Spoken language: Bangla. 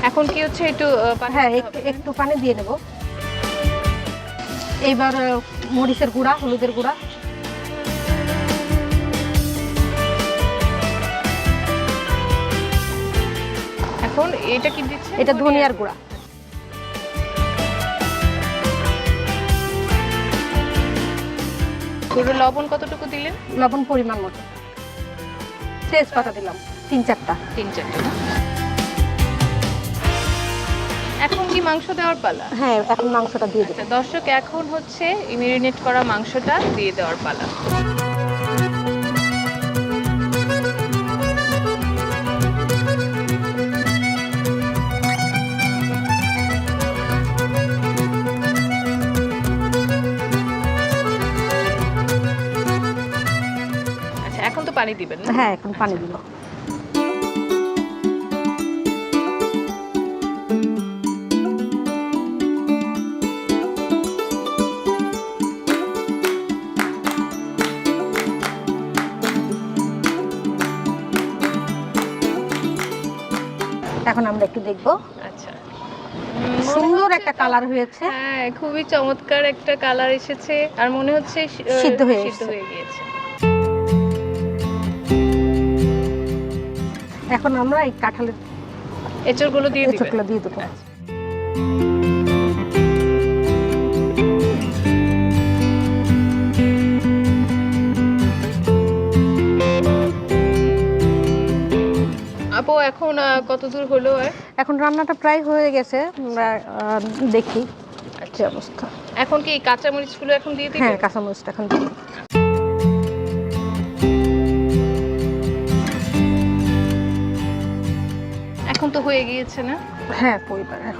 এখন কি হচ্ছে একটু পানি হ্যাঁ, দিতে হবে? একটু পানি দিয়ে নেব। এইবার মরিচের গুঁড়া, হলুদের গুঁড়া, এখন এটা কি দিচ্ছে? এটা ধনিয়ার গুঁড়া, পুরো লবণ কতটুকু দিলেন? লবণ পরিমাণ মতো, তেজপাতা দিলাম 3-4টা। 3-4টা না? এখন কি মাংস দেওয়ার পালা? হ্যাঁ, এখন মাংসটা দিয়ে দেব। আচ্ছা দর্শক, এখন হচ্ছে ম্যারিনেট করা মাংসটা দিয়ে দেওয়ার পালা। আচ্ছা এখন তো পানি দিবেন না? হ্যাঁ, এখন পানি দিব। এখন আমরা একটু দেখব। আচ্ছা সুন্দর একটা কালার হয়েছে। হ্যাঁ, খুবই চমৎকার একটা কালার এসেছে আর মনে হচ্ছে সিদ্ধ হয়ে গিয়েছে। এখন আমরা এই কাঁঠালের এঁচড়গুলো দিয়ে দিবেন? এঁচড়গুলো দিয়ে দেবো। আপু এখন কত দূর হলো? আর এখন রান্নাটা প্রায় হয়ে গেছে, আমরা দেখি কি অবস্থা। এখন কি কাঁচা মরিচগুলো এখন দিয়ে দিবেন? হ্যাঁ, কাঁচামরিচটা এখন দিই। এখন তো হয়ে গিয়েছে না? হ্যাঁ, পরিবার এখন